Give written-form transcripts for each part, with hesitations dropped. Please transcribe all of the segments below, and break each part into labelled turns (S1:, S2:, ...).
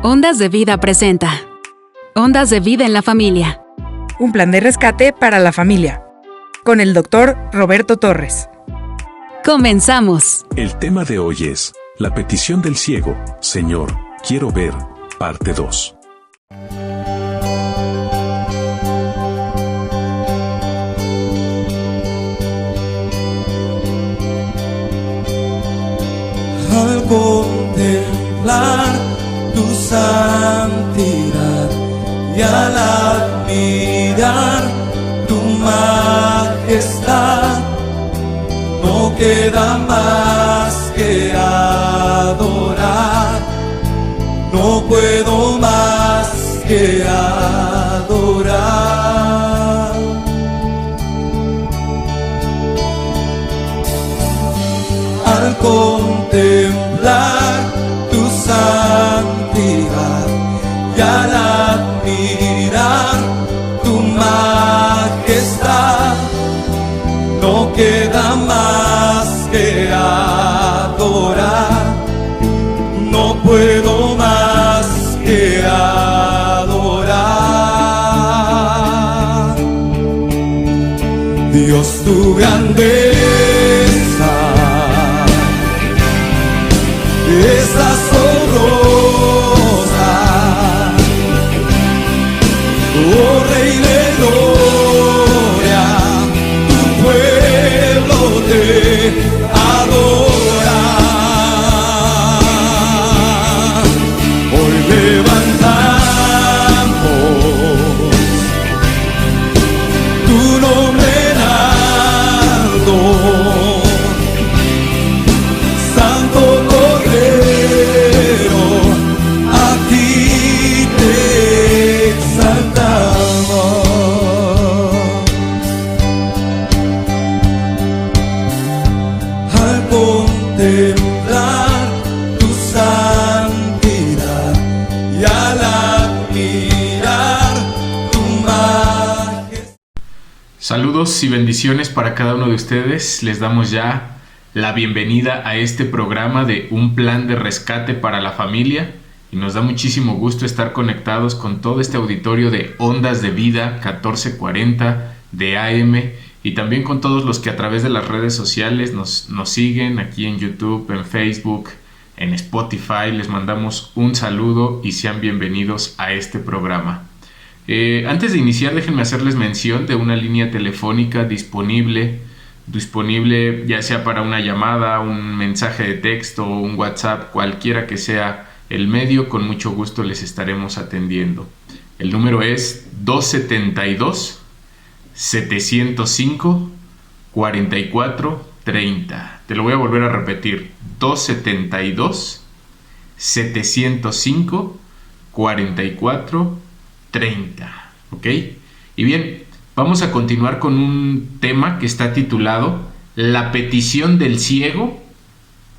S1: Ondas de Vida presenta Ondas de Vida en la Familia.
S2: Un plan de rescate para la familia. Con el Dr. Roberto Torres.
S1: Comenzamos.
S3: El tema de hoy es la petición del ciego. Señor, quiero ver, parte 2.
S4: Al contemplar tu santidad y al admirar tu majestad, no queda más que adorar, no puedo más que adorar. Al contemplar tu santidad y al admirar tu majestad, no queda más que adorar, no puedo más que adorar. Dios, tu grandeza es asombrosa, oh Rey de gloria, tu pueblo te adora. Hoy levantamos tu nombre en alto, Santo Cordero, a ti te exaltamos. Al contemplar tu santidad y al admirar tu majestad.
S5: Saludos y bendiciones para cada uno de ustedes. Les damos ya la bienvenida a este programa de Un plan de rescate para la familia. Y nos da muchísimo gusto estar conectados con todo este auditorio de Ondas de Vida 1440 de AM y también con todos los que a través de las redes sociales nos siguen aquí en YouTube, en Facebook, en Spotify. Les mandamos un saludo y sean bienvenidos a este programa. Antes de iniciar, déjenme hacerles mención de una línea telefónica disponible ya sea para una llamada, un mensaje de texto, un WhatsApp, cualquiera que sea el medio, con mucho gusto les estaremos atendiendo. El número es 272-705-4430. Te lo voy a volver a repetir. 272-705-4430. ¿Ok? Y bien, vamos a continuar con un tema que está titulado La petición del ciego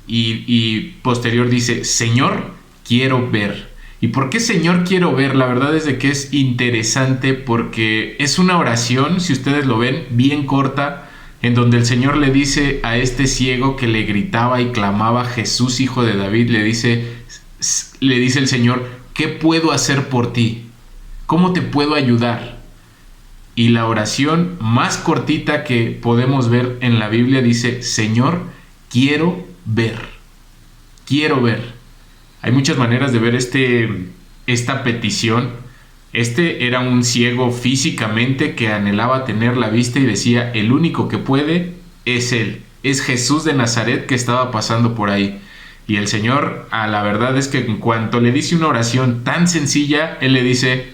S5: y posterior dice, Señor, quiero ver. ¿Y por qué Señor, quiero ver? La verdad es de que es interesante porque es una oración, si ustedes lo ven, bien corta, en donde el Señor le dice a este ciego que le gritaba y clamaba, Jesús, hijo de David, le dice el Señor, ¿qué puedo hacer por ti? ¿Cómo te puedo ayudar? Y la oración más cortita que podemos ver en la Biblia dice, Señor, quiero ver. Quiero ver. Hay muchas maneras de ver esta petición. Era un ciego físicamente que anhelaba tener la vista y decía, el único que puede es Él. Es Jesús de Nazaret que estaba pasando por ahí. Y el Señor, la verdad es que en cuanto le dice una oración tan sencilla, Él le dice,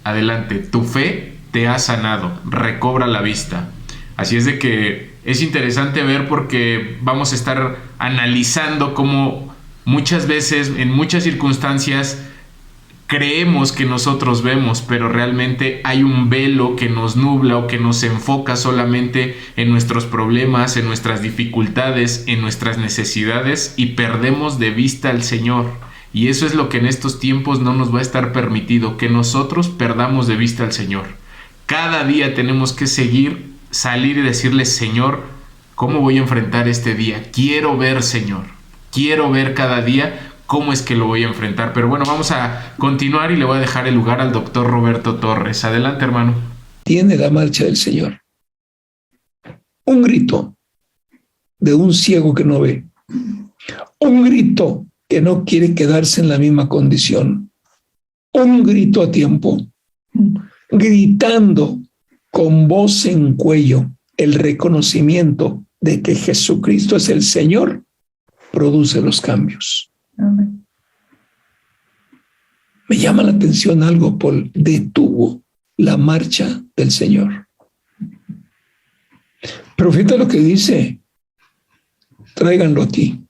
S5: adelante, tu fe te ha sanado, recobra la vista. Así es de que es interesante ver porque vamos a estar analizando cómo muchas veces, en muchas circunstancias, creemos que nosotros vemos, pero realmente hay un velo que nos nubla o que nos enfoca solamente en nuestros problemas, en nuestras dificultades, en nuestras necesidades y perdemos de vista al Señor. Y eso es lo que en estos tiempos no nos va a estar permitido, que nosotros perdamos de vista al Señor. Cada día tenemos que salir y decirle, Señor, ¿cómo voy a enfrentar este día? Quiero ver, Señor. Quiero ver cada día cómo es que lo voy a enfrentar. Pero bueno, vamos a continuar y le voy a dejar el lugar al doctor Roberto Torres. Adelante, hermano.
S6: Tiene la marcha del Señor. Un grito de un ciego que no ve. Un grito que no quiere quedarse en la misma condición. Un grito a tiempo. Gritando con voz en cuello el reconocimiento de que Jesucristo es el Señor, produce los cambios.
S7: Amén.
S6: Me llama la atención algo, Paul. Detuvo la marcha del Señor. Pero fíjate lo que dice: tráiganlo aquí.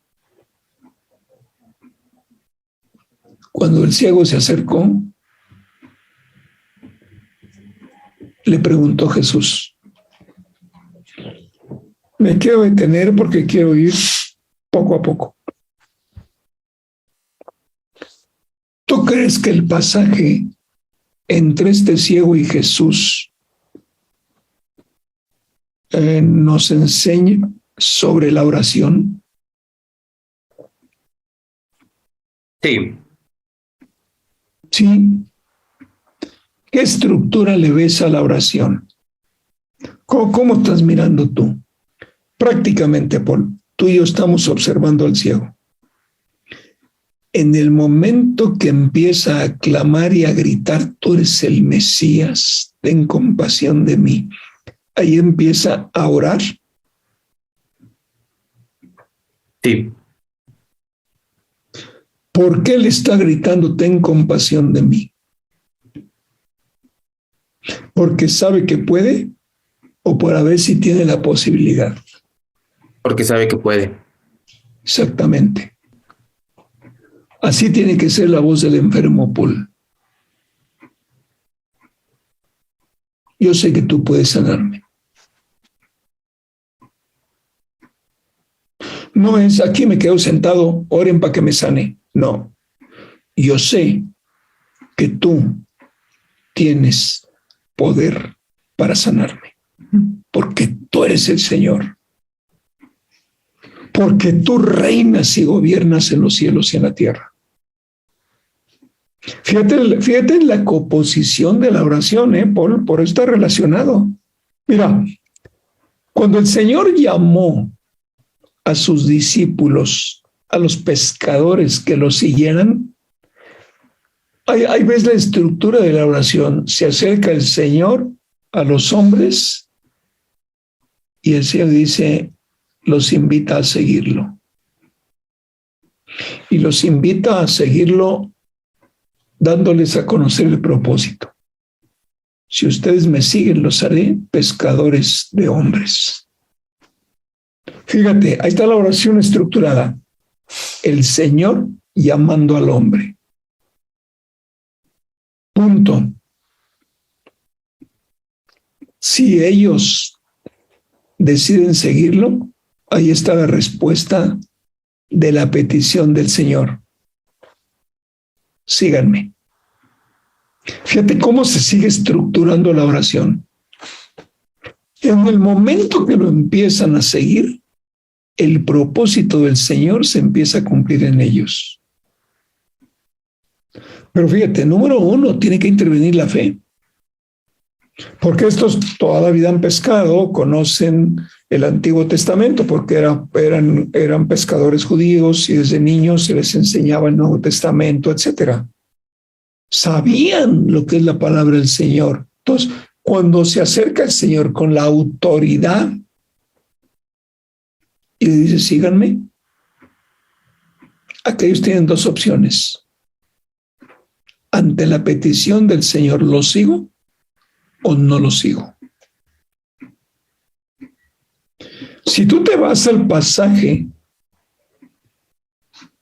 S6: Cuando el ciego se acercó, le preguntó Jesús: me quiero detener porque quiero ir poco a poco. ¿Tú crees que el pasaje entre este ciego y Jesús nos enseña sobre la oración?
S8: Sí.
S6: Sí. ¿Qué estructura le ves a la oración? ¿Cómo estás mirando tú? Prácticamente, Paul, tú y yo estamos observando al ciego. En el momento que empieza a clamar y a gritar, tú eres el Mesías, ten compasión de mí, ahí empieza a orar.
S8: Sí.
S6: ¿Por qué le está gritando, ten compasión de mí? ¿Porque sabe que puede o para ver si tiene la posibilidad?
S8: Porque sabe que puede.
S6: Exactamente. Así tiene que ser la voz del enfermo, Paul. Yo sé que tú puedes sanarme. No es aquí me quedo sentado, oren para que me sane. No. Yo sé que tú tienes poder para sanarme, porque tú eres el Señor, porque tú reinas y gobiernas en los cielos y en la tierra. Fíjate en la composición de la oración, Paul, por eso está relacionado. Mira, cuando el Señor llamó a sus discípulos, a los pescadores que lo siguieran, ahí ves la estructura de la oración. Se acerca el Señor a los hombres y el Señor dice, los invita a seguirlo. Y los invita a seguirlo dándoles a conocer el propósito. Si ustedes me siguen, los haré pescadores de hombres. Fíjate, ahí está la oración estructurada. El Señor llamando al hombre. Punto. Si ellos deciden seguirlo, ahí está la respuesta de la petición del Señor. Síganme. Fíjate cómo se sigue estructurando la oración. En el momento que lo empiezan a seguir, el propósito del Señor se empieza a cumplir en ellos. Pero fíjate, número uno, tiene que intervenir la fe. Porque estos toda la vida han pescado, conocen el Antiguo Testamento, porque eran pescadores judíos y desde niños se les enseñaba el Nuevo Testamento, etc. Sabían lo que es la palabra del Señor. Entonces, cuando se acerca el Señor con la autoridad y le dice, síganme, aquellos tienen dos opciones. Ante la petición del Señor, ¿lo sigo o no lo sigo? Si tú te vas al pasaje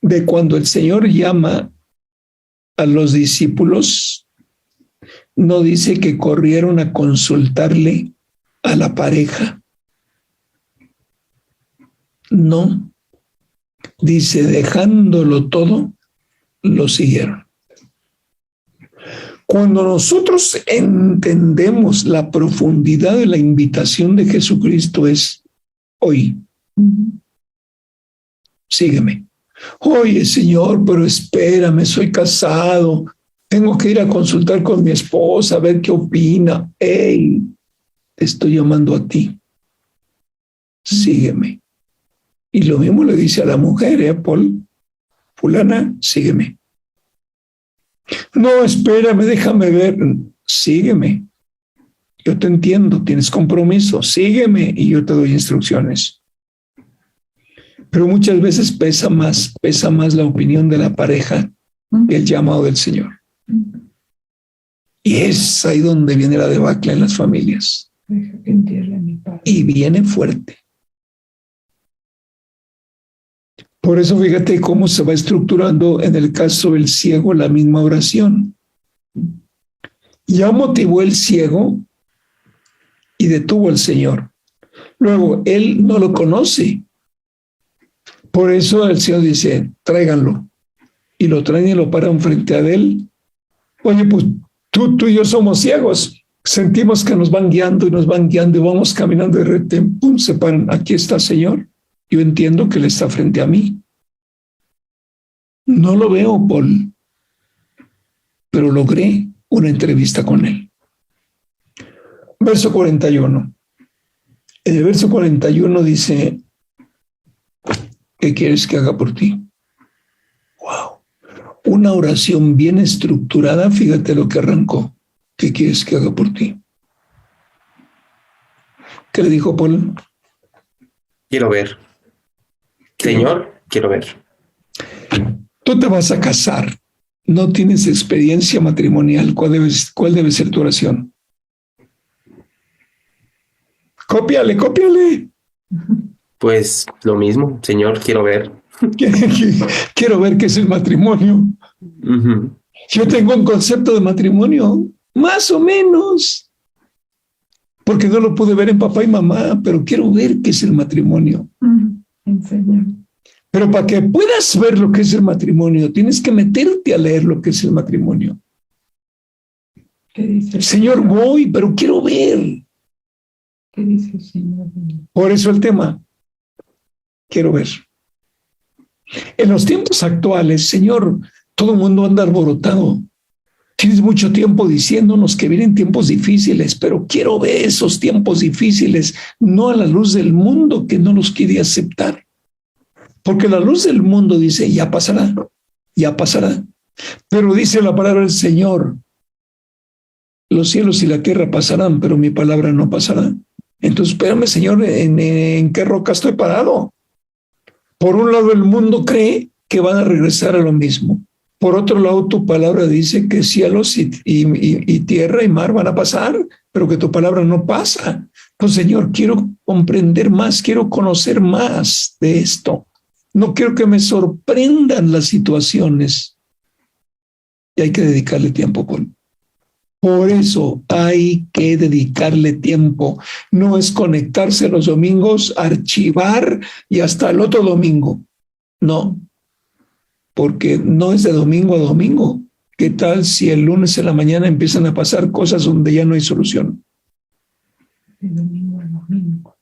S6: de cuando el Señor llama a los discípulos, no dice que corrieron a consultarle a la pareja. No. Dice, dejándolo todo, lo siguieron. Cuando nosotros entendemos la profundidad de la invitación de Jesucristo es hoy, sígueme. Oye, Señor, pero espérame, soy casado. Tengo que ir a consultar con mi esposa a ver qué opina. Hey, te estoy llamando a ti. Sígueme. Y lo mismo le dice a la mujer, Paul. Fulana, sígueme. No, espérame, déjame ver. Sígueme. Yo te entiendo, tienes compromiso. Sígueme y yo te doy instrucciones. Pero muchas veces pesa más la opinión de la pareja que el llamado del Señor. Y es ahí donde viene la debacle en las familias. Y viene fuerte. Por eso fíjate cómo se va estructurando en el caso del ciego la misma oración. Ya motivó el ciego y detuvo al Señor. Luego, él no lo conoce. Por eso el Señor dice, tráiganlo. Y lo traen y lo paran frente a él. Oye, pues tú y yo somos ciegos. Sentimos que nos van guiando y vamos caminando de repente, pum, se paran. Aquí está, Señor. Yo entiendo que Él está frente a mí. No lo veo, Paul, pero logré una entrevista con Él. Verso 41. En el verso 41 dice, ¿qué quieres que haga por ti? Wow. Una oración bien estructurada, fíjate lo que arrancó. ¿Qué quieres que haga por ti? ¿Qué le dijo Paul?
S8: Quiero ver. Señor, quiero ver.
S6: Tú te vas a casar. No tienes experiencia matrimonial. ¿Cuál debe ser tu oración? Cópiale.
S8: Pues lo mismo, Señor, quiero ver.
S6: Quiero ver qué es el matrimonio.
S8: Ujú.
S6: Yo tengo un concepto de matrimonio, más o menos, porque no lo pude ver en papá y mamá, pero quiero ver qué es el matrimonio.
S7: Enséñame.
S6: Pero para que puedas ver lo que es el matrimonio, tienes que meterte a leer lo que es el matrimonio.
S7: ¿Qué dice el
S6: Señor, voy, pero quiero ver.
S7: ¿Qué dice el Señor?
S6: Por eso el tema, quiero ver. En los tiempos actuales, Señor, todo el mundo anda alborotado. Tienes mucho tiempo diciéndonos que vienen tiempos difíciles, pero quiero ver esos tiempos difíciles, no a la luz del mundo que no los quiere aceptar. Porque la luz del mundo dice, ya pasará. Pero dice la palabra del Señor, los cielos y la tierra pasarán, pero mi palabra no pasará. Entonces, espérame, Señor, ¿en qué roca estoy parado? Por un lado, el mundo cree que van a regresar a lo mismo. Por otro lado, tu palabra dice que cielos y tierra y mar van a pasar, pero que tu palabra no pasa. Pues, Señor, quiero comprender más, quiero conocer más de esto. No quiero que me sorprendan las situaciones. Y hay que dedicarle tiempo, Paul. Por eso hay que dedicarle tiempo. No es conectarse los domingos, archivar y hasta el otro domingo. No, porque no es de domingo a domingo. ¿Qué tal si el lunes en la mañana empiezan a pasar cosas donde ya no hay solución?
S7: De domingo a domingo.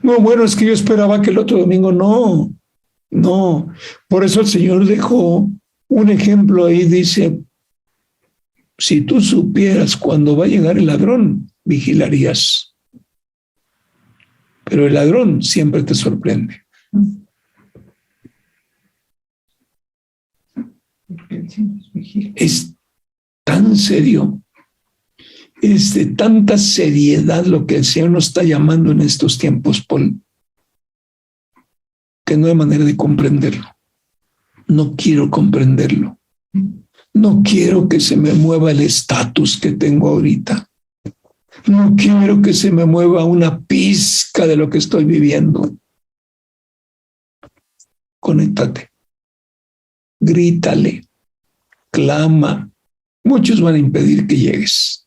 S6: No, bueno, es que yo esperaba que el otro domingo no. Por eso el Señor dejó un ejemplo ahí, dice, si tú supieras cuándo va a llegar el ladrón, vigilarías. Pero el ladrón siempre te sorprende. Es tan serio, es de tanta seriedad lo que el Señor nos está llamando en estos tiempos, Paul, que no hay manera de comprenderlo. No quiero comprenderlo. No quiero que se me mueva el estatus que tengo ahorita. No quiero que se me mueva una pizca de lo que estoy viviendo. Conéctate. Grítale. Clama. Muchos van a impedir que llegues.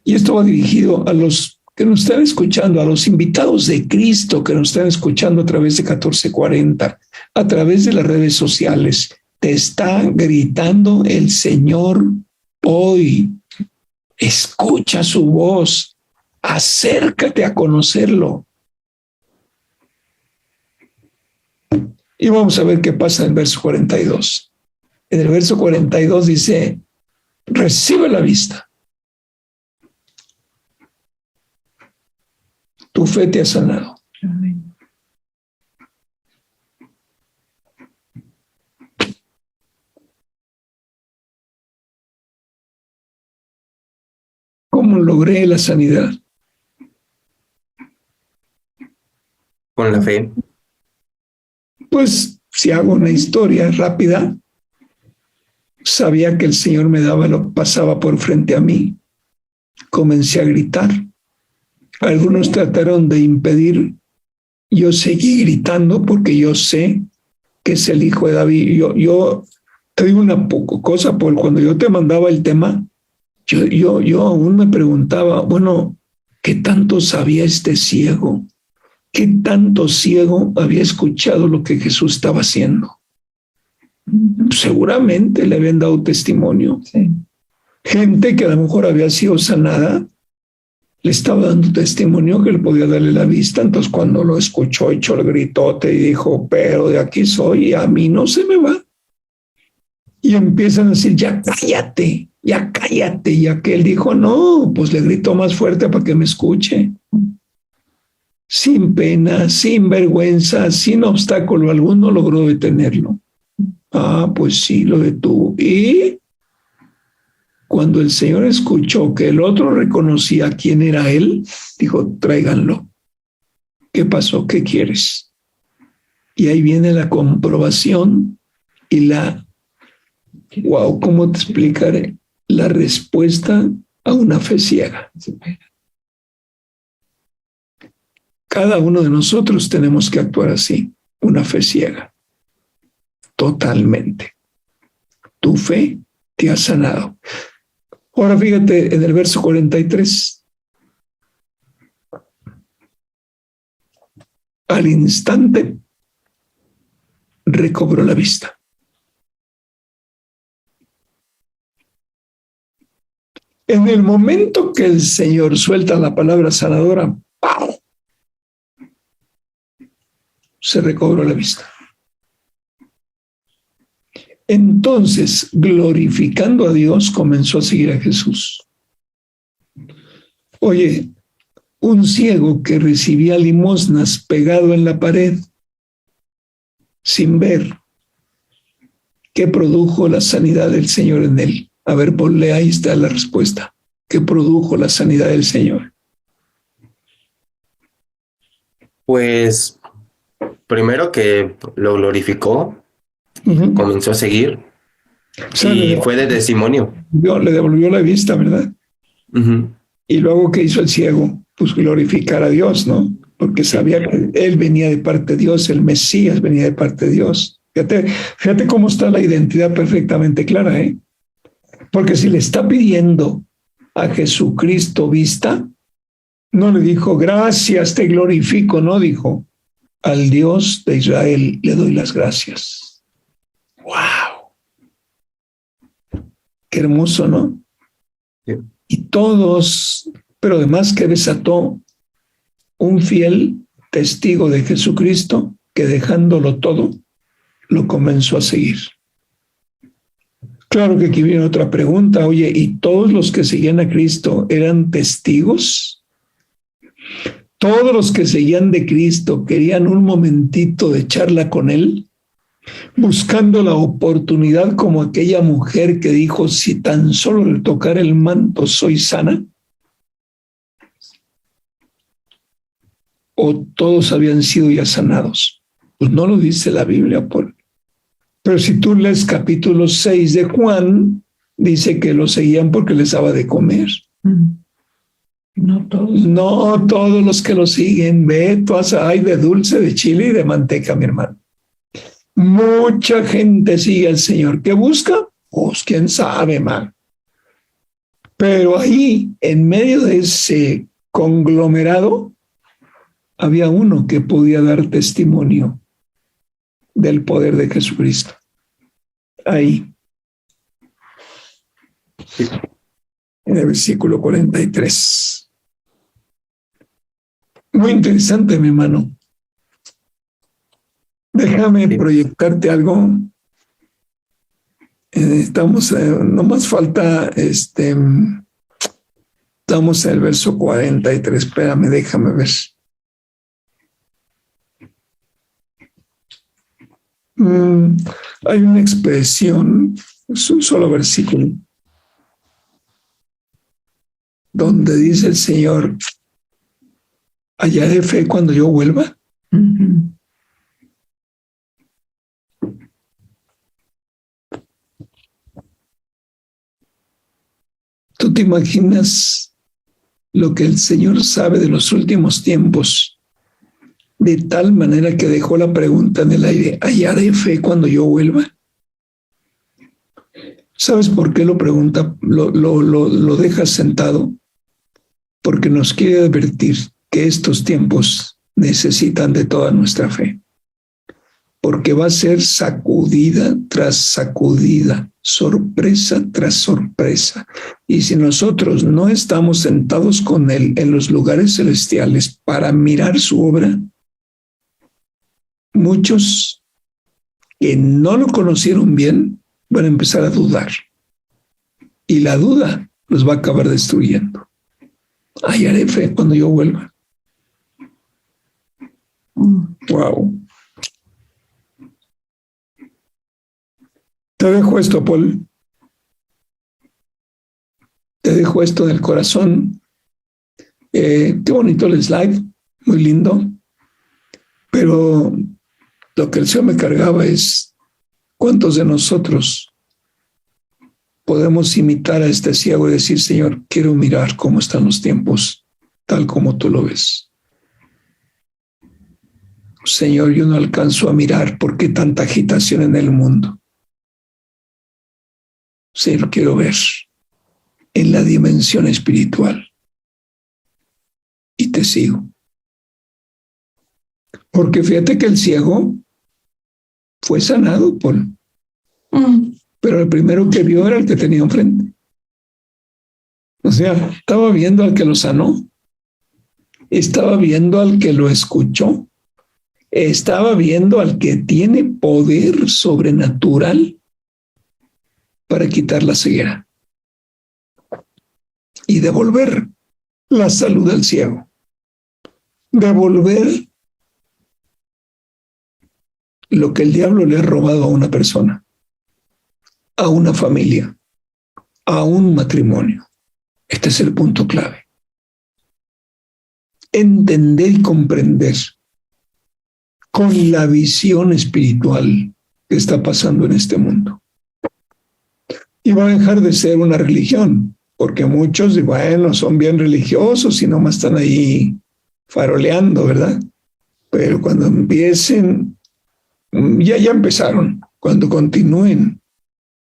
S6: Y esto va dirigido a los que nos están escuchando, a los invitados de Cristo que nos están escuchando a través de 1440, a través de las redes sociales. Te está gritando el Señor hoy. Escucha su voz. Acércate a conocerlo. Y vamos a ver qué pasa en el verso 42. En el verso 42 dice, recibe la vista. Tu fe te ha sanado.
S7: Amén.
S6: ¿Cómo logré la sanidad?
S8: Con la fe.
S6: Pues si hago una historia rápida, sabía que el Señor me daba lo pasaba por frente a mí. Comencé a gritar. Algunos trataron de impedir. Yo seguí gritando porque yo sé que es el hijo de David. Yo te digo una cosa, Paul, cuando yo te mandaba el tema, yo aún me preguntaba, bueno, ¿qué tanto sabía este ciego? ¿Qué tanto ciego había escuchado lo que Jesús estaba haciendo? Seguramente le habían dado testimonio.
S7: Sí.
S6: Gente que a lo mejor había sido sanada, le estaba dando testimonio que le podía darle la vista. Entonces cuando lo escuchó, echó el gritote y dijo, pero de aquí soy y a mí no se me va. Y empiezan a decir, ya cállate, ya cállate. Y aquel dijo, no, pues le grito más fuerte para que me escuche. Sin pena, sin vergüenza, sin obstáculo alguno logró detenerlo. Ah, pues sí, lo detuvo. Y cuando el Señor escuchó que el otro reconocía quién era él, dijo, tráiganlo. ¿Qué pasó? ¿Qué quieres? Y ahí viene la comprobación y wow, ¿cómo te explicaré? La respuesta a una fe ciega. Cada uno de nosotros tenemos que actuar así, una fe ciega. Totalmente. Tu fe te ha sanado. Ahora fíjate en el verso 43. Al instante recobró la vista. En el momento que el Señor suelta la palabra sanadora, ¡pau!, se recobró la vista. Entonces, glorificando a Dios, comenzó a seguir a Jesús. Oye, un ciego que recibía limosnas pegado en la pared, sin ver, ¿qué produjo la sanidad del Señor en él? A ver, ponle, ahí está la respuesta. ¿Qué produjo la sanidad del Señor?
S8: Pues primero que lo glorificó, comenzó a seguir
S6: O sea,
S8: y fue de testimonio.
S6: le devolvió la vista, ¿verdad? Y luego, ¿qué hizo el ciego? Pues glorificar a Dios, ¿no? Porque sabía que él venía de parte de Dios, el Mesías venía de parte de Dios. Fíjate cómo está la identidad perfectamente clara, ¿eh? Porque si le está pidiendo a Jesucristo vista, no le dijo, gracias, te glorifico, no dijo, al Dios de Israel le doy las gracias. ¡Wow! Qué hermoso, ¿no?
S8: Sí.
S6: Y todos, pero además que desató un fiel testigo de Jesucristo que dejándolo todo, lo comenzó a seguir. Claro que aquí viene otra pregunta, oye, ¿y todos los que seguían a Cristo eran testigos? ¿Todos los que seguían de Cristo querían un momentito de charla con Él? Buscando la oportunidad como aquella mujer que dijo, si tan solo le tocara el manto soy sana. ¿O todos habían sido ya sanados? Pues no lo dice la Biblia, Paul. Pero si tú lees capítulo 6 de Juan, dice que lo seguían porque les daba de comer.
S7: No todos.
S6: No todos los que lo siguen. Ve, tú hay de dulce, de chile y de manteca, mi hermano. Mucha gente sigue al Señor. ¿Qué busca? Pues quién sabe, man. Pero ahí, en medio de ese conglomerado, había uno que podía dar testimonio del poder de Jesucristo. Ahí. En el versículo 43. Muy interesante, mi hermano. Deja Déjame
S8: Sí.
S6: proyectarte algo. Estamos, no más falta, estamos en el verso 43. Espérame, déjame ver. Hay una expresión, es un solo versículo, donde dice el Señor, hallaré fe cuando yo vuelva.
S7: Ujú.
S6: ¿Tú te imaginas lo que el Señor sabe de los últimos tiempos? De tal manera que dejó la pregunta en el aire, ¿hallaré fe cuando yo vuelva? ¿Sabes por qué lo pregunta? Lo deja sentado. Porque nos quiere advertir que estos tiempos necesitan de toda nuestra fe. Porque va a ser sacudida tras sacudida, sorpresa tras sorpresa. Y si nosotros no estamos sentados con Él en los lugares celestiales para mirar su obra, muchos que no lo conocieron bien van a empezar a dudar. Y la duda los va a acabar destruyendo. Hallaré fe cuando yo vuelva. Wow. Te dejo esto, Paul. Te dejo esto del corazón. Qué bonito el slide, muy lindo. Pero lo que el Señor me cargaba es cuántos de nosotros podemos imitar a este ciego y decir, Señor, quiero mirar cómo están los tiempos, tal como tú lo ves. Señor, yo no alcanzo a mirar por qué tanta agitación en el mundo. Señor, quiero ver en la dimensión espiritual y te sigo. Porque fíjate que el ciego fue sanado, Paul. Pero el primero que vio era el que tenía enfrente. O sea, estaba viendo al que lo sanó, estaba viendo al que lo escuchó, estaba viendo al que tiene poder sobrenatural para quitar la ceguera y devolver la salud al ciego, devolver lo que el diablo le ha robado a una persona, a una familia, a un matrimonio. Este es el punto clave. Entender y comprender con la visión espiritual que está pasando en este mundo. Y va a dejar de ser una religión, porque muchos, bueno, son bien religiosos y nomás están ahí faroleando, ¿verdad? Pero cuando empiecen, ya empezaron, cuando continúen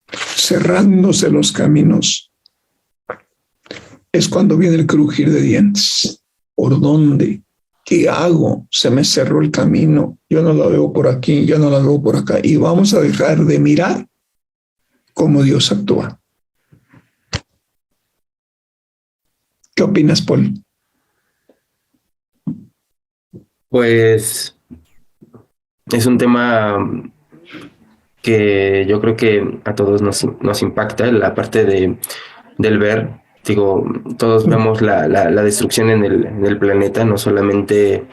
S6: cerrándose los caminos, es cuando viene el crujir de dientes. ¿Por dónde? ¿Qué hago? Se me cerró el camino, yo no la veo por aquí, yo no la veo por acá, y vamos a dejar de mirar cómo Dios actúa. ¿Qué opinas, Paul?
S8: Pues es un tema que yo creo que a todos nos impacta, la parte del ver. Digo, todos vemos la destrucción en el planeta, no solamente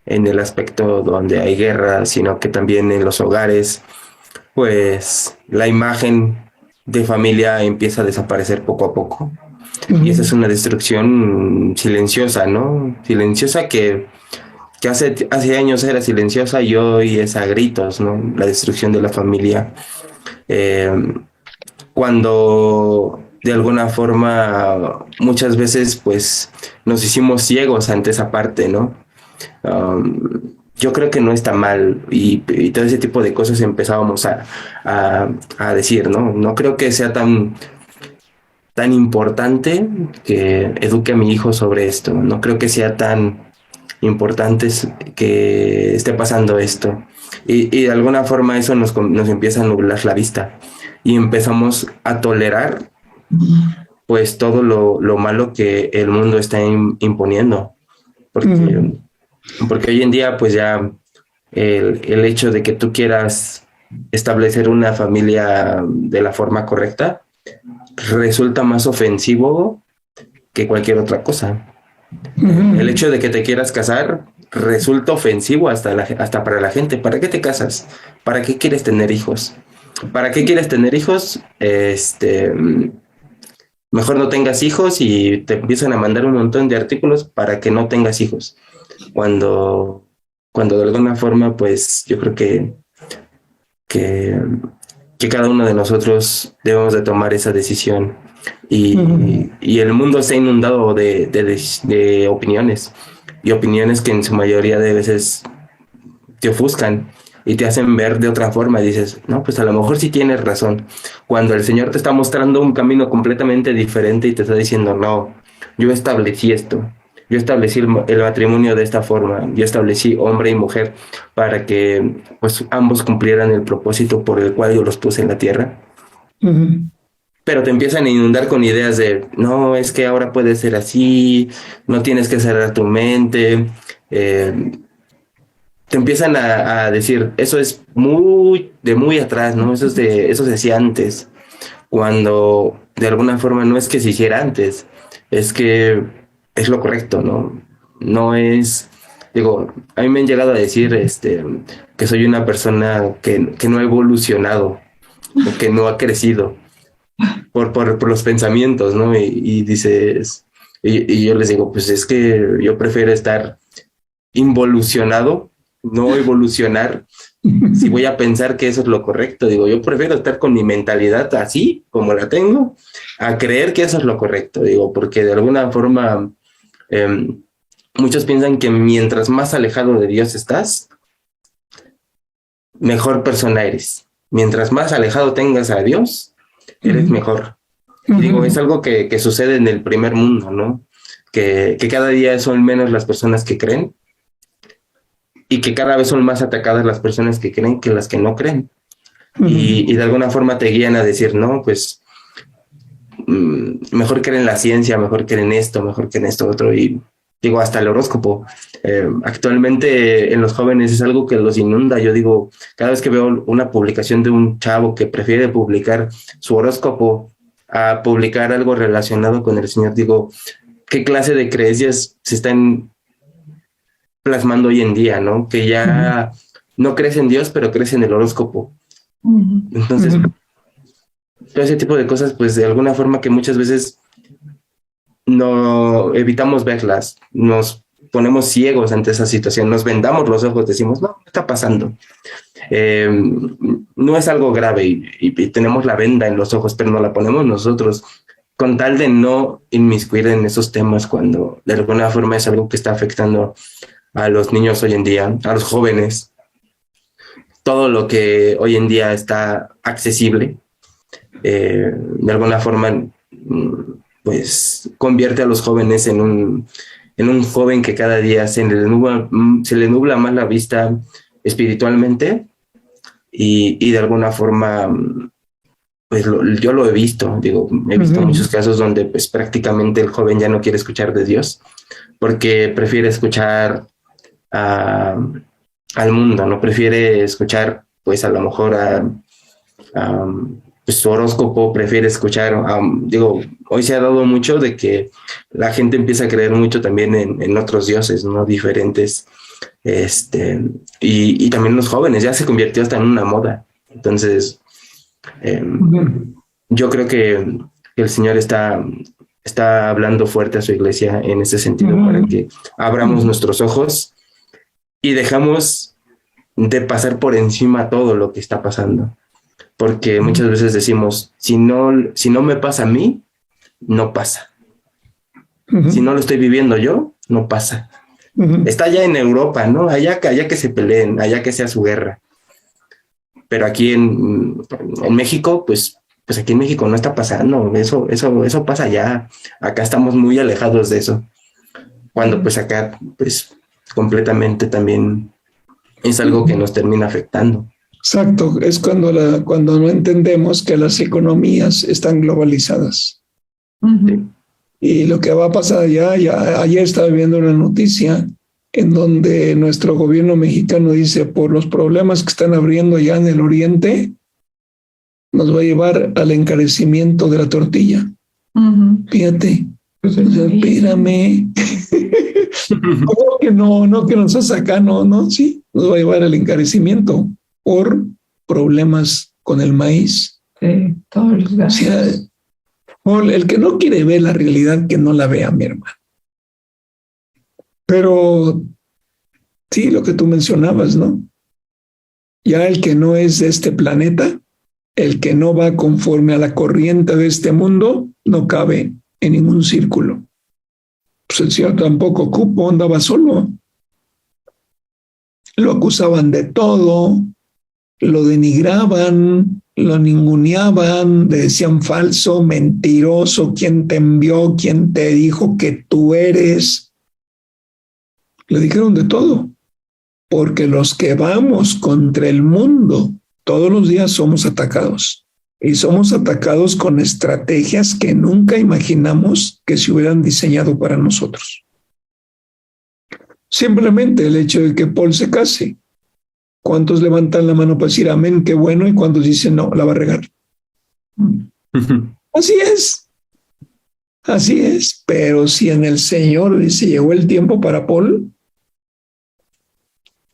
S8: en el aspecto donde hay guerra, sino que también en los hogares. Pues la imagen de familia empieza a desaparecer poco a poco. Y esa es una destrucción silenciosa, ¿no? Silenciosa que hace años era silenciosa y hoy es a gritos, ¿no? La destrucción de la familia. Cuando de alguna forma muchas veces pues nos hicimos ciegos ante esa parte, ¿no? Yo creo que no está mal y todo ese tipo de cosas empezábamos a decir, ¿no? No creo que sea tan importante que eduque a mi hijo sobre esto. No creo que sea tan importante que esté pasando esto. Y de alguna forma eso nos empieza a nublar la vista y empezamos a tolerar pues todo lo malo que el mundo está imponiendo. Porque hoy en día pues ya el hecho de que tú quieras establecer una familia de la forma correcta resulta más ofensivo que cualquier otra cosa. El hecho de que te quieras casar resulta ofensivo hasta para la gente. ¿Para qué te casas? ¿Para qué quieres tener hijos? ¿Para qué quieres tener hijos? Mejor no tengas hijos, y te empiezan a mandar un montón de artículos para que no tengas hijos. Cuando de alguna forma, pues yo creo que cada uno de nosotros debemos de tomar esa decisión. Y el mundo está inundado de opiniones, y opiniones que en su mayoría de veces te ofuscan y te hacen ver de otra forma. Y dices, no, pues a lo mejor sí tienes razón, cuando el Señor te está mostrando un camino completamente diferente y te está diciendo, no, yo establecí esto, yo establecí el matrimonio de esta forma, yo establecí hombre y mujer para que pues ambos cumplieran el propósito por el cual yo los puse en la tierra. Pero te empiezan a inundar con ideas de, no, es que ahora puede ser así, no tienes que cerrar tu mente. Te empiezan a decir, eso es muy atrás, ¿no? Eso se hacía antes, cuando de alguna forma no es que se hiciera antes, es que es lo correcto, ¿no? No es, digo, a mí me han llegado a decir que soy una persona que no ha evolucionado, o que no ha crecido por los pensamientos, ¿no? Y dices, y yo les digo, pues es que yo prefiero estar involucionado, no evolucionar. Si voy a pensar que eso es lo correcto, digo, yo prefiero estar con mi mentalidad así como la tengo, a creer que eso es lo correcto, digo, porque de alguna forma muchos piensan que mientras más alejado de Dios estás, mejor persona eres. Mientras más alejado tengas a Dios, eres mejor. Digo, es algo que sucede en el primer mundo, ¿no? Que cada día son menos las personas que creen, y que cada vez son más atacadas las personas que creen que las que no creen. Y de alguna forma te guían a decir, no, pues mejor creen en la ciencia, mejor creen esto, mejor creen esto otro. Y digo, hasta el horóscopo. Actualmente en los jóvenes es algo que los inunda. Yo digo, cada vez que veo una publicación de un chavo que prefiere publicar su horóscopo a publicar algo relacionado con el Señor, digo, ¿qué clase de creencias se están plasmando hoy en día, ¿no? Que ya no crees en Dios, pero crees en el horóscopo. Entonces, todo ese tipo de cosas, pues de alguna forma que muchas veces no evitamos verlas, nos ponemos ciegos ante esa situación, nos vendamos los ojos, decimos, no, ¿qué está pasando? No es algo grave y tenemos la venda en los ojos, pero no la ponemos nosotros, con tal de no inmiscuir en esos temas cuando de alguna forma es algo que está afectando a los niños hoy en día, a los jóvenes. Todo lo que hoy en día está accesible, de alguna forma, pues convierte a los jóvenes en un joven que cada día se le nubla más la vista espiritualmente, y de alguna forma, pues yo lo he visto, digo, he visto muchos casos donde pues prácticamente el joven ya no quiere escuchar de Dios, porque prefiere escuchar al mundo, no prefiere escuchar pues a lo mejor pues, su horóscopo, prefiere escuchar, digo, hoy se ha dado mucho de que la gente empieza a creer mucho también en otros dioses, ¿no? Diferentes, y también los jóvenes, ya se convirtió hasta en una moda. Entonces, yo creo que el Señor está hablando fuerte a su iglesia en ese sentido, para que abramos nuestros ojos y dejamos de pasar por encima todo lo que está pasando. Porque muchas veces decimos, si no me pasa a mí, no pasa. Si no lo estoy viviendo yo, no pasa. Está allá en Europa, ¿no? Allá que se peleen, allá que sea su guerra. Pero aquí en México, pues aquí en México no está pasando. Eso pasa allá. Acá estamos muy alejados de eso. Cuando pues acá, pues completamente también es algo que nos termina afectando.
S6: Exacto, es cuando no entendemos que las economías están globalizadas.
S8: Sí.
S6: Y lo que va a pasar ayer estaba viendo una noticia en donde nuestro gobierno mexicano dice, por los problemas que están abriendo allá en el oriente, nos va a llevar al encarecimiento de la tortilla. Fíjate,
S7: Pues
S6: o sea, espérame. ¿Cómo que no que nos hace acá? No, sí, nos va a llevar al encarecimiento por problemas con el maíz.
S7: todos los
S6: O
S7: gastos.
S6: sea, el que no quiere ver la realidad, que no la vea, mi hermano. Pero sí, lo que tú mencionabas, ¿no? Ya el que no es de este planeta, el que no va conforme a la corriente de este mundo, no cabe en ningún círculo. Pues el Señor tampoco cupo, andaba solo. Lo acusaban de todo, lo denigraban, lo ninguneaban, le decían falso, mentiroso, quién te envió, quién te dijo que tú eres. Le dijeron de todo, porque los que vamos contra el mundo todos los días somos atacados, y somos atacados con estrategias que nunca imaginamos que se hubieran diseñado para nosotros. Simplemente el hecho de que Paul se case. ¿Cuántos levantan la mano para decir amén, qué bueno? Y cuántos dicen no, la va a regar. Así es. Así es. Pero si en el Señor dice llegó el tiempo para Paul,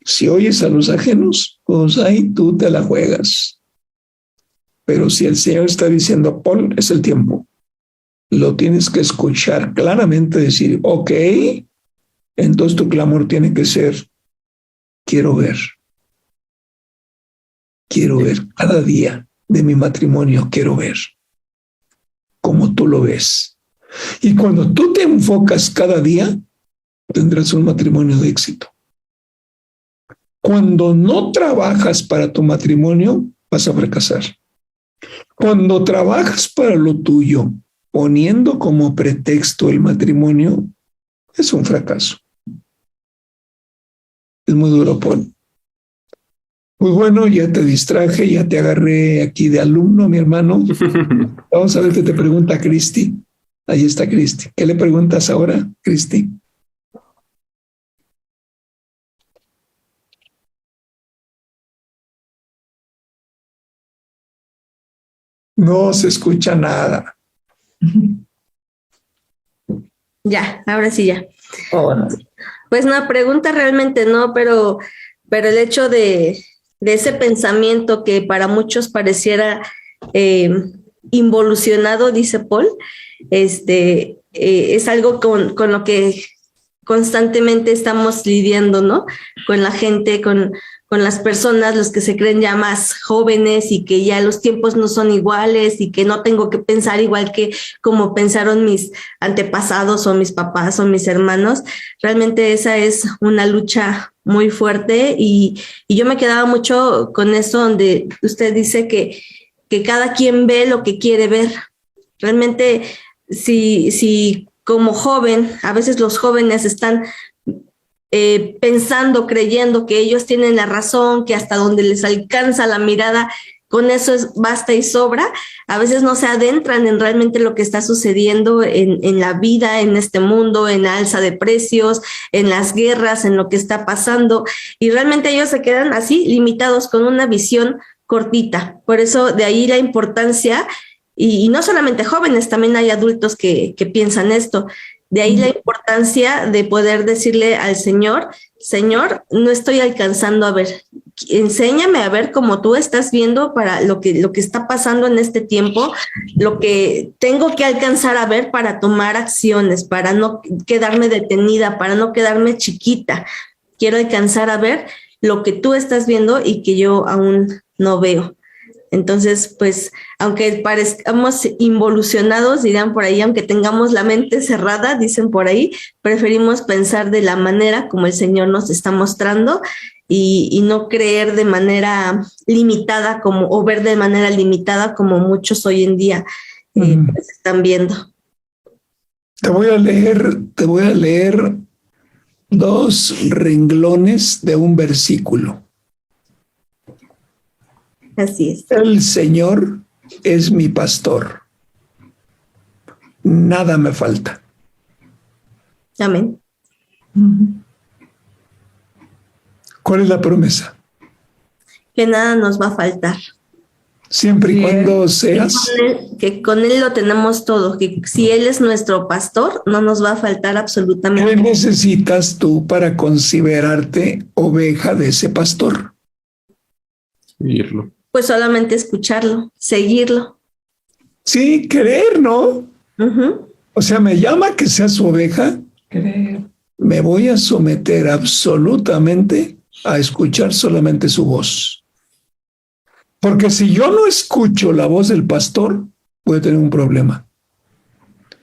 S6: si oyes a los ajenos, pues ahí tú te la juegas. Pero si el Señor está diciendo Paul, es el tiempo. Lo tienes que escuchar claramente, decir, ok, entonces tu clamor tiene que ser, quiero ver cada día de mi matrimonio, quiero ver como tú lo ves. Y cuando tú te enfocas cada día, tendrás un matrimonio de éxito. Cuando no trabajas para tu matrimonio, vas a fracasar. Cuando trabajas para lo tuyo, poniendo como pretexto el matrimonio, es un fracaso. Es muy duro, Paul. Muy bueno, ya te distraje, ya te agarré aquí de alumno, mi hermano. Vamos a ver qué te pregunta Cristi. Ahí está Cristi. ¿Qué le preguntas ahora, Cristi? No se escucha nada.
S9: Ya, ahora sí ya.
S6: Oh,
S9: Pues una pregunta realmente no, pero el hecho de ese pensamiento que para muchos pareciera involucionado, dice Paul, es algo con lo que constantemente estamos lidiando, ¿no? Con la gente, con las personas, los que se creen ya más jóvenes y que ya los tiempos no son iguales y que no tengo que pensar igual que como pensaron mis antepasados o mis papás o mis hermanos. Realmente esa es una lucha muy fuerte y yo me quedaba mucho con eso donde usted dice que cada quien ve lo que quiere ver. Realmente si como joven, a veces los jóvenes están pensando, creyendo que ellos tienen la razón, que hasta donde les alcanza la mirada, con eso basta y sobra. A veces no se adentran en realmente lo que está sucediendo en la vida, en este mundo, en la alza de precios, en las guerras, en lo que está pasando. Y realmente ellos se quedan así, limitados con una visión cortita. Por eso de ahí la importancia, y no solamente jóvenes, también hay adultos que piensan esto. De ahí la importancia de poder decirle al Señor, Señor, no estoy alcanzando a ver, enséñame a ver como tú estás viendo para lo que está pasando en este tiempo, lo que tengo que alcanzar a ver para tomar acciones, para no quedarme detenida, para no quedarme chiquita. Quiero alcanzar a ver lo que tú estás viendo y que yo aún no veo. Entonces, pues, aunque parezcamos involucionados, dirán por ahí, aunque tengamos la mente cerrada, dicen por ahí, preferimos pensar de la manera como el Señor nos está mostrando y no creer de manera limitada o ver de manera limitada como muchos hoy en día pues, están viendo.
S6: Te voy a leer 2 renglones de un versículo.
S9: Así es.
S6: El Señor es mi pastor. Nada me falta.
S9: Amén.
S6: ¿Cuál es la promesa?
S9: Que nada nos va a faltar.
S6: Siempre y cuando seas.
S9: Que con él lo tenemos todo, que si él es nuestro pastor, no nos va a faltar
S6: ¿Qué
S9: absolutamente.
S6: necesitas tú para considerarte oveja de ese pastor?
S5: Seguirlo.
S9: Pues solamente escucharlo, seguirlo.
S6: Sí, querer, ¿no?
S9: Ujú.
S6: O sea, me llama a que sea su oveja,
S7: Creer.
S6: me voy a someter absolutamente a escuchar solamente su voz. Porque si yo no escucho la voz del pastor, voy a tener un problema.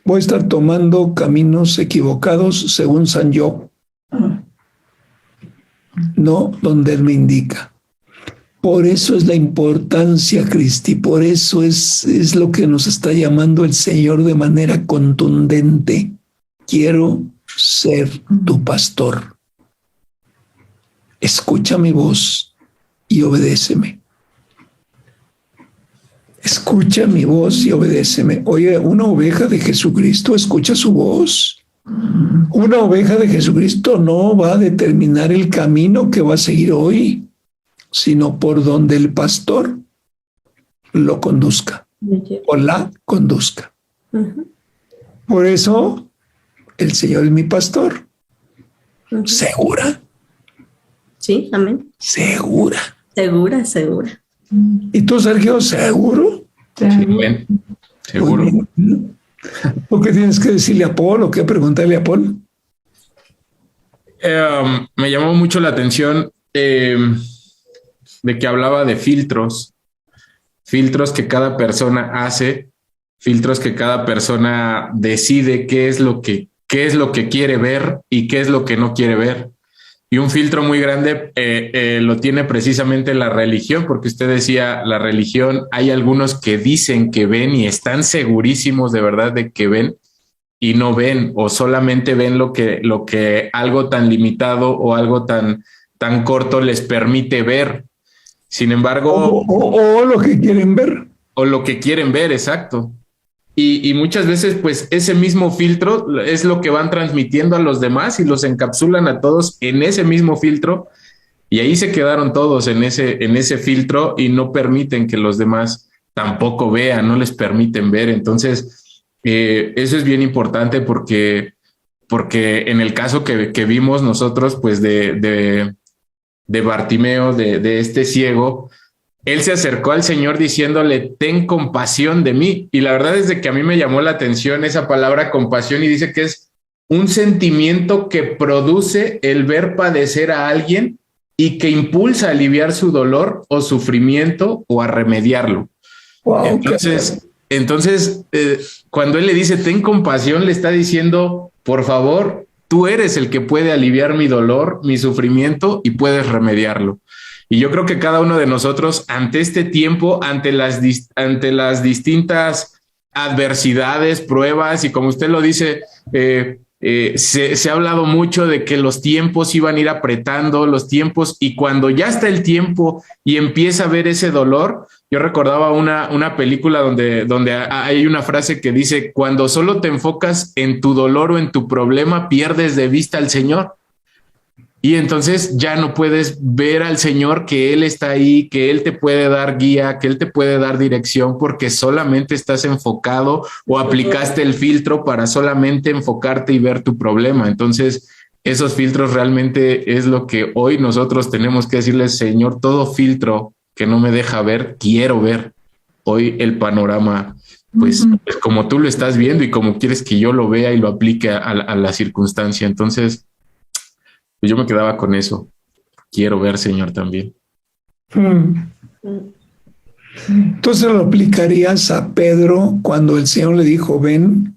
S6: Voy a estar tomando caminos equivocados según San Job, no donde él me indica. Por eso es la importancia, Cristi, por eso es lo que nos está llamando el Señor de manera contundente. Quiero ser tu pastor. Escucha mi voz y obedéceme. Escucha mi voz y obedéceme. Oye, una oveja de Jesucristo escucha su voz. Una oveja de Jesucristo no va a determinar el camino que va a seguir hoy, sino por donde el pastor lo conduzca o la conduzca.
S9: Ujú.
S6: Por eso el Señor es mi pastor.
S9: Ujú.
S6: ¿Segura?
S9: Sí, amén.
S6: ¿Segura?
S9: Segura, segura.
S6: ¿Y tú, Sergio, seguro?
S5: Sí, amén. Seguro.
S6: Muy bien. ¿Tú qué tienes que decirle a Paul o qué preguntarle a Paul?
S5: Me llamó mucho la atención de que hablaba de filtros que cada persona hace, filtros que cada persona decide qué es lo que quiere ver y qué es lo que no quiere ver. Y un filtro muy grande lo tiene precisamente la religión, porque usted decía, la religión, hay algunos que dicen que ven y están segurísimos de verdad de que ven y no ven, o solamente ven lo que algo tan limitado o algo tan corto les permite ver. Sin embargo,
S6: O lo que quieren ver.
S5: o lo que quieren ver, exacto. Y muchas veces, pues, ese mismo filtro es lo que van transmitiendo a los demás y los encapsulan a todos en ese mismo filtro. Y ahí se quedaron todos en ese filtro y no permiten que los demás tampoco vean, no les permiten ver. Entonces, eso es bien importante porque en el caso que vimos nosotros, pues, de Bartimeo, de este ciego, él se acercó al Señor diciéndole, ten compasión de mí. Y la verdad es de que a mí me llamó la atención esa palabra compasión y dice que es un sentimiento que produce el ver padecer a alguien y que impulsa a aliviar su dolor o sufrimiento o a remediarlo.
S6: Wow,
S5: Entonces, cuando él le dice, ten compasión, le está diciendo, por favor, tú eres el que puede aliviar mi dolor, mi sufrimiento y puedes remediarlo. Y yo creo que cada uno de nosotros ante este tiempo, ante las distintas adversidades, pruebas, y como usted lo dice, se ha hablado mucho de que los tiempos iban a ir apretando, los tiempos, y cuando ya está el tiempo y empieza a ver ese dolor, yo recordaba una película donde hay una frase que dice, cuando solo te enfocas en tu dolor o en tu problema, pierdes de vista al Señor. Y entonces ya no puedes ver al Señor, que Él está ahí, que Él te puede dar guía, que Él te puede dar dirección, porque solamente estás enfocado o aplicaste el filtro para solamente enfocarte y ver tu problema. Entonces, esos filtros realmente es lo que hoy nosotros tenemos que decirle, Señor, todo filtro que no me deja ver, quiero ver hoy el panorama, pues como tú lo estás viendo y como quieres que yo lo vea y lo aplique a la circunstancia. Entonces, pues yo me quedaba con eso. Quiero ver, Señor, también.
S6: Entonces lo aplicarías a Pedro cuando el Señor le dijo, ven.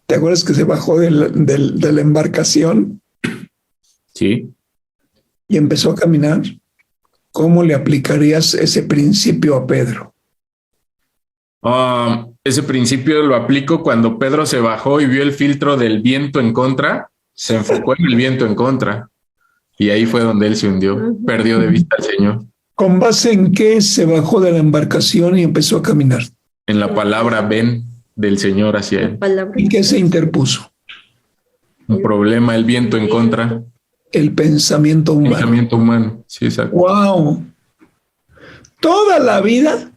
S6: ¿Te acuerdas que se bajó de la embarcación?
S5: Sí.
S6: Y empezó a caminar. ¿Cómo le aplicarías ese principio a Pedro?
S5: Ese principio lo aplico cuando Pedro se bajó y vio el filtro del viento en contra. Se enfocó en el viento en contra y ahí fue donde él se hundió, perdió de vista al Señor.
S6: ¿Con base en qué se bajó de la embarcación y empezó a caminar?
S5: En la palabra ven del Señor hacia él.
S6: ¿Y qué se interpuso?
S5: Un problema, el viento en contra.
S6: el pensamiento humano.
S5: Pensamiento humano, sí, exacto.
S6: ¡Wow! Toda la vida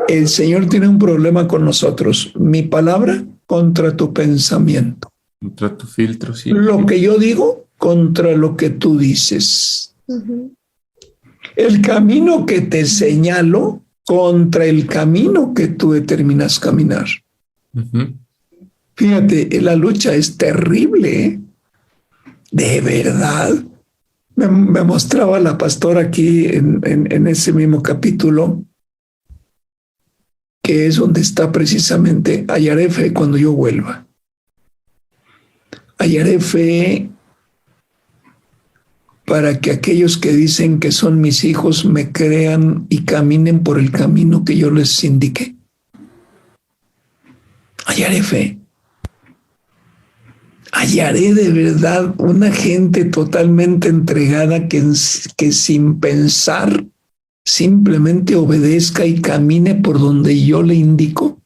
S6: el Señor tiene un problema con nosotros. Mi palabra contra tu pensamiento.
S5: Contra tu filtro, sí.
S6: Lo que yo digo contra lo que tú dices. El camino que te señalo contra el camino que tú determinas caminar. Fíjate, la lucha es terrible, ¿eh? De verdad. Me mostraba la pastora aquí en ese mismo capítulo, que es donde está precisamente: hallaré fe cuando yo vuelva. Hallaré fe para que aquellos que dicen que son mis hijos me crean y caminen por el camino que yo les indiqué. Hallaré fe. Hallaré de verdad una gente totalmente entregada que sin pensar simplemente obedezca y camine por donde yo le indico.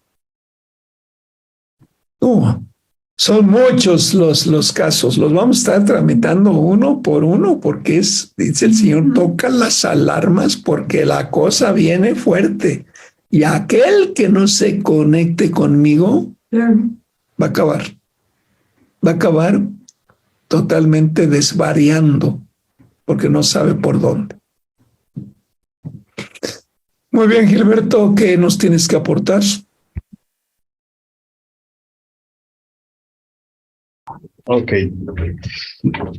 S6: Son muchos los casos. Los vamos a estar tramitando uno por uno porque dice el Señor, toca las alarmas porque la cosa viene fuerte. Y aquel que no se conecte conmigo va a acabar. Va a acabar totalmente desvariando porque no sabe por dónde. Muy bien, Gilberto, ¿qué nos tienes que aportar?
S10: Ok.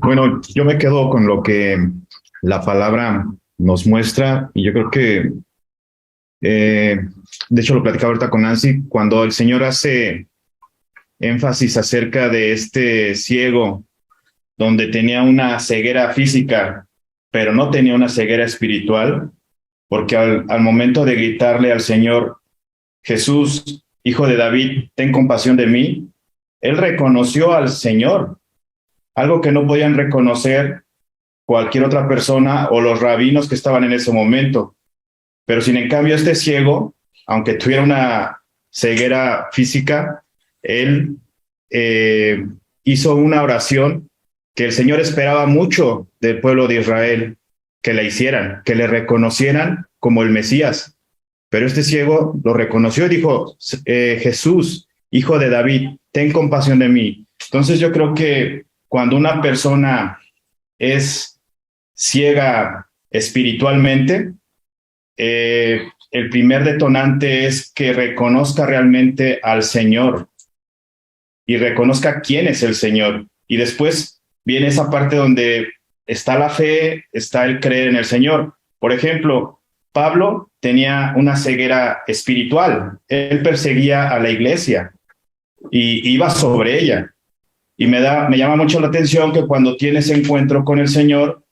S10: Bueno, yo me quedo con lo que la palabra nos muestra y yo creo que, de hecho lo platicaba ahorita con Nancy, cuando el Señor hace énfasis acerca de este ciego, donde tenía una ceguera física, pero no tenía una ceguera espiritual, porque al momento de gritarle al Señor, Jesús, hijo de David, ten compasión de mí, él reconoció al Señor, algo que no podían reconocer cualquier otra persona o los rabinos que estaban en ese momento. Pero sin en cambio este ciego, aunque tuviera una ceguera física, él hizo una oración que el Señor esperaba mucho del pueblo de Israel, que la hicieran, que le reconocieran como el Mesías. Pero este ciego lo reconoció y dijo, Jesús, hijo de David, ten compasión de mí. Entonces yo creo que cuando una persona es ciega espiritualmente, el primer detonante es que reconozca realmente al Señor y reconozca quién es el Señor. Y después viene esa parte donde está la fe, está el creer en el Señor. Por ejemplo, Pablo tenía una ceguera espiritual. Él perseguía a la iglesia y iba sobre ella. Y me llama mucho la atención que cuando tiene ese encuentro con el Señor,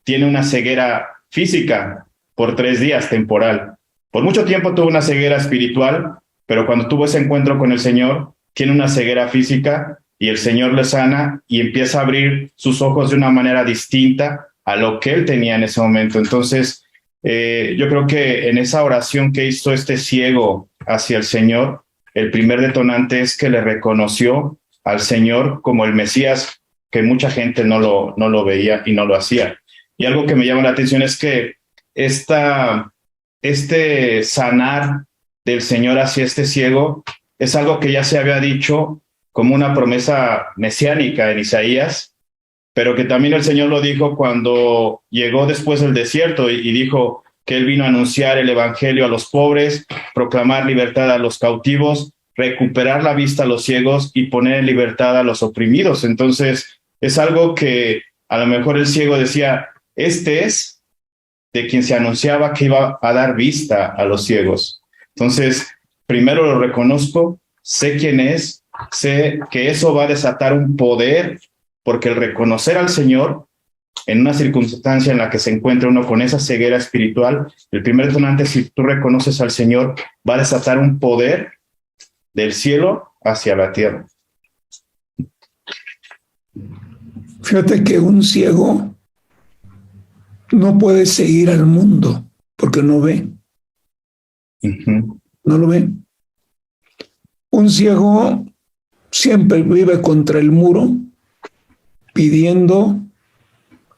S10: tiene una ceguera física por 3 días, temporal. Por mucho tiempo tuvo una ceguera espiritual, pero cuando tuvo ese encuentro con el Señor, tiene una ceguera física y el Señor le sana y empieza a abrir sus ojos de una manera distinta a lo que él tenía en ese momento. Entonces, yo creo que en esa oración que hizo este ciego hacia el Señor, el primer detonante es que le reconoció al Señor como el Mesías, que mucha gente no lo veía y no lo hacía. Y algo que me llama la atención es que este sanar del Señor hacia este ciego es algo que ya se había dicho como una promesa mesiánica en Isaías, pero que también el Señor lo dijo cuando llegó después del desierto y dijo que él vino a anunciar el evangelio a los pobres, proclamar libertad a los cautivos, recuperar la vista a los ciegos y poner en libertad a los oprimidos. Entonces, es algo que a lo mejor el ciego decía, este es de quien se anunciaba que iba a dar vista a los ciegos. Entonces, primero lo reconozco, sé quién es, sé que eso va a desatar un poder, porque el reconocer al Señor en una circunstancia en la que se encuentra uno con esa ceguera espiritual, el primer detonante, si tú reconoces al Señor, va a desatar un poder del cielo hacia la tierra.
S6: Fíjate que un ciego no puede seguir al mundo porque no ve. No lo ve. Un ciego siempre vive contra el muro pidiendo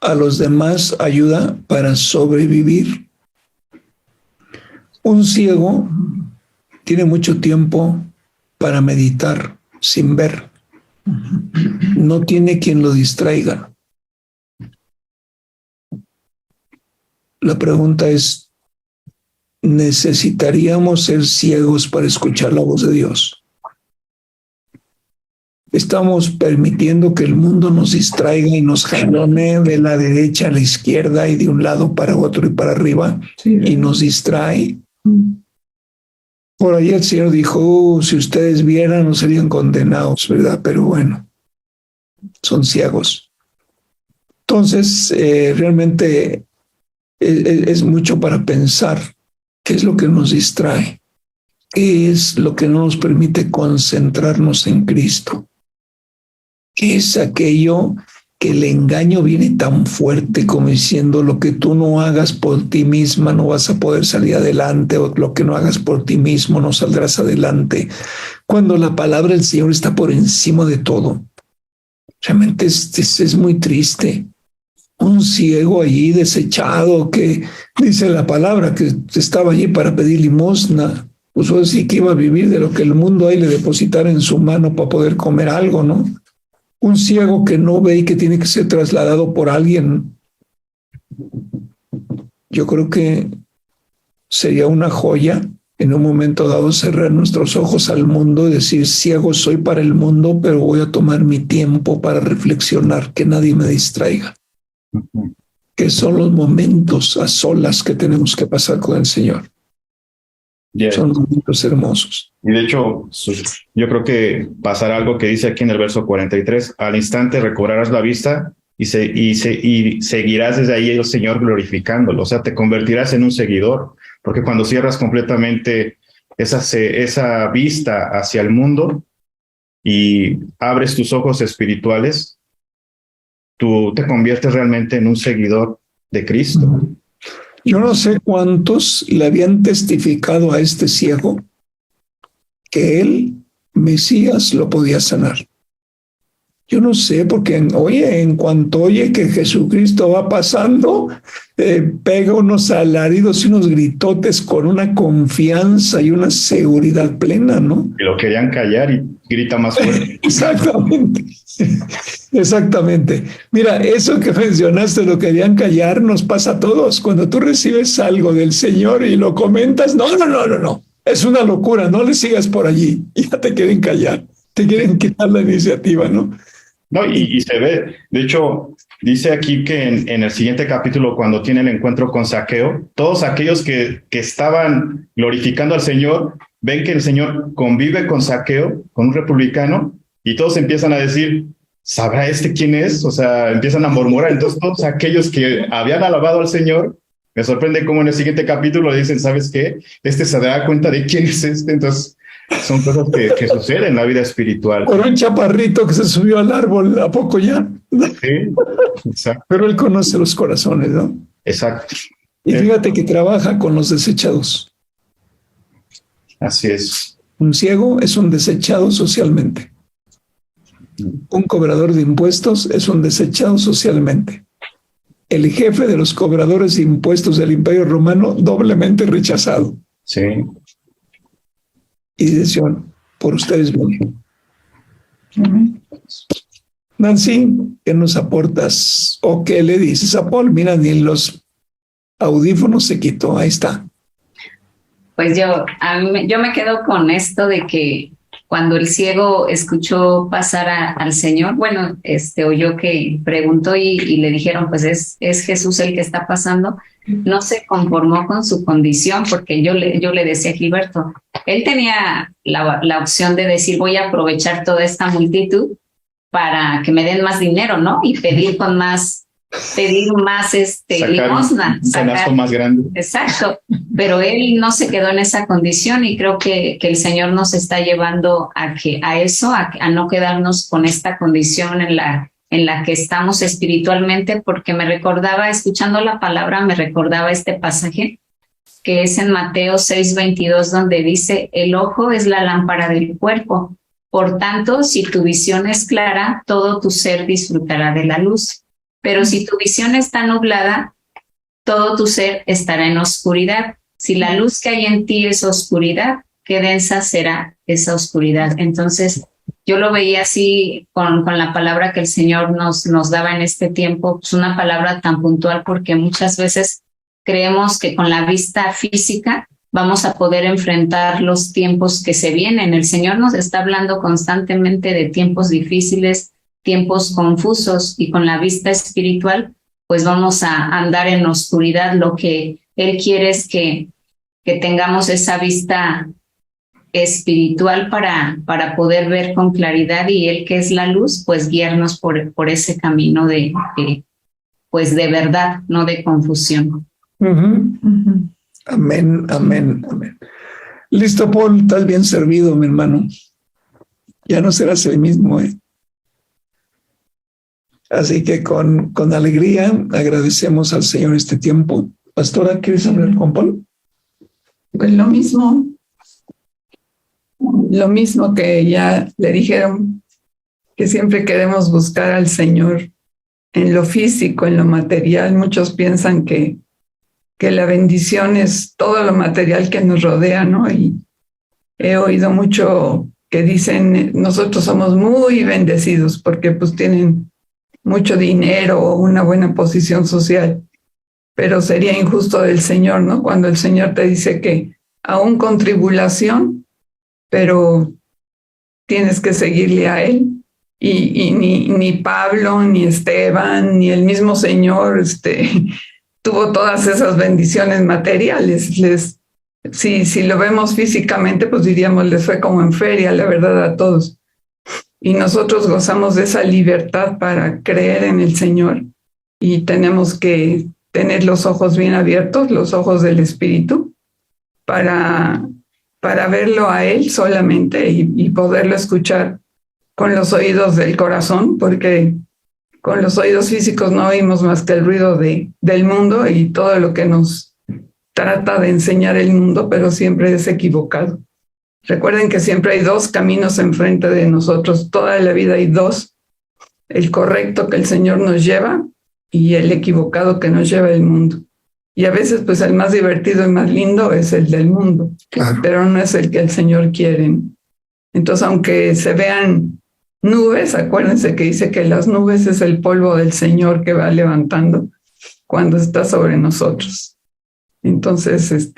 S6: a los demás ayuda para sobrevivir. Un ciego tiene mucho tiempo para meditar sin ver. No tiene quien lo distraiga. La pregunta es, ¿necesitaríamos ser ciegos para escuchar la voz de Dios? Estamos permitiendo que el mundo nos distraiga y nos jalone de la derecha a la izquierda y de un lado para otro y para arriba, y nos distrae. Por ahí el Señor dijo, si ustedes vieran no serían condenados, ¿verdad? Pero bueno, son ciegos. Entonces, realmente es mucho para pensar qué es lo que nos distrae, qué es lo que no nos permite concentrarnos en Cristo. ¿Qué es aquello que el engaño viene tan fuerte como diciendo lo que tú no hagas por ti misma no vas a poder salir adelante, o lo que no hagas por ti mismo no saldrás adelante? Cuando la palabra del Señor está por encima de todo. Realmente es muy triste. Un ciego allí desechado que dice la palabra que estaba allí para pedir limosna. Pues sí que iba a vivir de lo que el mundo ahí le depositara en su mano para poder comer algo, ¿no? Un ciego que no ve y que tiene que ser trasladado por alguien. Yo creo que sería una joya en un momento dado cerrar nuestros ojos al mundo y decir, ciego soy para el mundo, pero voy a tomar mi tiempo para reflexionar, que nadie me distraiga. Que son los momentos a solas que tenemos que pasar con el Señor. Son momentos hermosos.
S10: Y de hecho, yo creo que pasará algo que dice aquí en el verso 43, al instante recobrarás la vista y seguirás desde ahí el Señor glorificándolo. O sea, te convertirás en un seguidor, porque cuando cierras completamente esa vista hacia el mundo y abres tus ojos espirituales, tú te conviertes realmente en un seguidor de Cristo.
S6: Yo no sé cuántos le habían testificado a este ciego que él, Mesías, lo podía sanar. Yo no sé, porque en cuanto oye que Jesucristo va pasando, pega unos alaridos y unos gritotes con una confianza y una seguridad plena, ¿no?
S10: Y lo querían callar y grita más fuerte.
S6: Exactamente. Exactamente. Mira, eso que mencionaste, lo querían callar, nos pasa a todos. Cuando tú recibes algo del Señor y lo comentas, no. Es una locura, no le sigas por allí. Ya te quieren callar, te quieren quitar la iniciativa, ¿no?
S10: No, y se ve. De hecho, dice aquí que en el siguiente capítulo, cuando tiene el encuentro con Zaqueo, todos aquellos que estaban glorificando al Señor, ven que el Señor convive con Zaqueo, con un republicano, y todos empiezan a decir, ¿sabrá quién es? O sea, empiezan a murmurar. Entonces todos aquellos que habían alabado al Señor, me sorprende cómo en el siguiente capítulo dicen, ¿sabes qué? Se dará cuenta de quién es este. Entonces son cosas que suceden en la vida espiritual.
S6: Por un chaparrito que se subió al árbol, ¿a poco ya?
S10: Sí, exacto.
S6: Pero él conoce los corazones, ¿no?
S10: Exacto.
S6: Y fíjate que trabaja con los desechados.
S10: Así es.
S6: Un ciego es un desechado socialmente. Un cobrador de impuestos es un desechado socialmente. El jefe de los cobradores de impuestos del Imperio Romano, doblemente rechazado.
S10: Sí.
S6: Y decían, por ustedes vienen. Nancy, ¿qué nos aportas? ¿O qué le dices a Paul? Mira, ni los audífonos se quitó, ahí está.
S11: Pues yo me quedo con esto de que cuando el ciego escuchó pasar al Señor, bueno, oyó que preguntó y le dijeron, pues es Jesús el que está pasando, no se conformó con su condición, porque yo le decía a Gilberto, él tenía la opción de decir, voy a aprovechar toda esta multitud para que me den más dinero, ¿no? Y pedir más limosna.
S10: Un canasto más grande.
S11: Exacto, pero él no se quedó en esa condición y creo que el Señor nos está llevando a no quedarnos con esta condición en la que estamos espiritualmente, porque me recordaba, escuchando la palabra, me recordaba este pasaje que es en Mateo 6:22, donde dice, el ojo es la lámpara del cuerpo, por tanto, si tu visión es clara, todo tu ser disfrutará de la luz. Pero si tu visión está nublada, todo tu ser estará en oscuridad. Si la luz que hay en ti es oscuridad, qué densa será esa oscuridad. Entonces, yo lo veía así con la palabra que el Señor nos daba en este tiempo, pues una palabra tan puntual, porque muchas veces creemos que con la vista física vamos a poder enfrentar los tiempos que se vienen. El Señor nos está hablando constantemente de tiempos difíciles, tiempos confusos, y con la vista espiritual, pues vamos a andar en oscuridad. Lo que Él quiere es que tengamos esa vista espiritual para poder ver con claridad, y Él, que es la luz, pues guiarnos por ese camino de verdad, no de confusión.
S6: Amén, amén, amén. Listo, Paul, estás bien servido, mi hermano. Ya no serás el mismo, ¿eh? Así que con alegría agradecemos al Señor este tiempo. Pastora, ¿quieres hablar con Paul?
S7: Pues lo mismo que ya le dijeron, que siempre queremos buscar al Señor en lo físico, en lo material. Muchos piensan que la bendición es todo lo material que nos rodea, ¿no? Y he oído mucho que dicen, nosotros somos muy bendecidos porque pues tienen mucho dinero o una buena posición social, pero sería injusto del Señor, ¿no? Cuando el Señor te dice que aún con tribulación, pero tienes que seguirle a Él. Y ni Pablo, ni Esteban, ni el mismo Señor tuvo todas esas bendiciones materiales. Si lo vemos físicamente, pues diríamos, les fue como en feria, la verdad, a todos. Y nosotros gozamos de esa libertad para creer en el Señor, y tenemos que tener los ojos bien abiertos, los ojos del Espíritu, para verlo a Él solamente y poderlo escuchar con los oídos del corazón, porque con los oídos físicos no oímos más que el ruido del mundo y todo lo que nos trata de enseñar el mundo, pero siempre es equivocado. Recuerden que siempre hay dos caminos enfrente de nosotros, toda la vida hay dos: el correcto que el Señor nos lleva y el equivocado que nos lleva el mundo. Y a veces pues el más divertido y más lindo es el del mundo, claro, pero no es el que el Señor quiere. Entonces, aunque se vean nubes, acuérdense que dice que las nubes es el polvo del Señor que va levantando cuando está sobre nosotros. Entonces,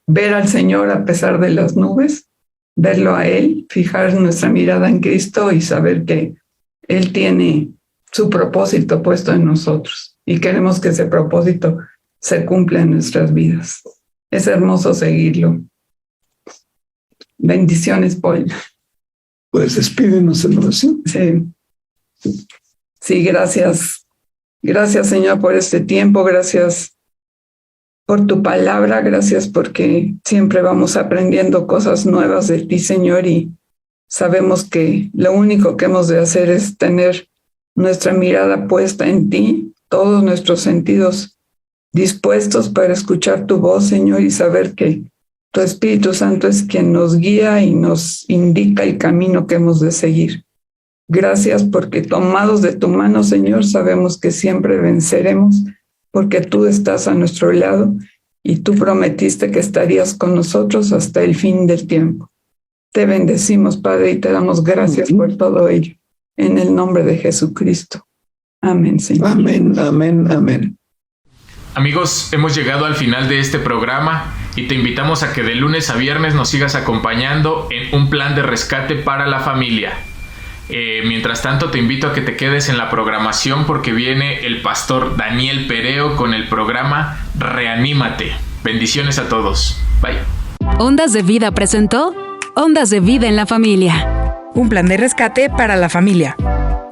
S7: ver al Señor a pesar de las nubes, verlo a Él, fijar nuestra mirada en Cristo y saber que Él tiene su propósito puesto en nosotros y queremos que ese propósito se cumpla en nuestras vidas. Es hermoso seguirlo. Bendiciones, Paul.
S6: Pues despídenos en oración.
S7: Sí, gracias. Gracias, Señor, por este tiempo. Gracias por tu palabra. Gracias porque siempre vamos aprendiendo cosas nuevas de ti, Señor, y sabemos que lo único que hemos de hacer es tener nuestra mirada puesta en ti, todos nuestros sentidos dispuestos para escuchar tu voz, Señor, y saber que tu Espíritu Santo es quien nos guía y nos indica el camino que hemos de seguir. Gracias porque tomados de tu mano, Señor, sabemos que siempre venceremos porque tú estás a nuestro lado y tú prometiste que estarías con nosotros hasta el fin del tiempo. Te bendecimos, Padre, y te damos gracias por todo ello. En el nombre de Jesucristo. Amén, Señor.
S6: Amén, amén, amén.
S5: Amigos, hemos llegado al final de este programa y te invitamos a que de lunes a viernes nos sigas acompañando en un plan de rescate para la familia. Mientras tanto, te invito a que te quedes en la programación porque viene el pastor Daniel Pereo con el programa Reanímate. Bendiciones a todos. Bye.
S1: Ondas de Vida presentó Ondas de Vida en la Familia.
S2: Un plan de rescate para la familia.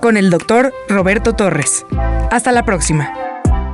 S2: Con el doctor Roberto Torres. Hasta la próxima.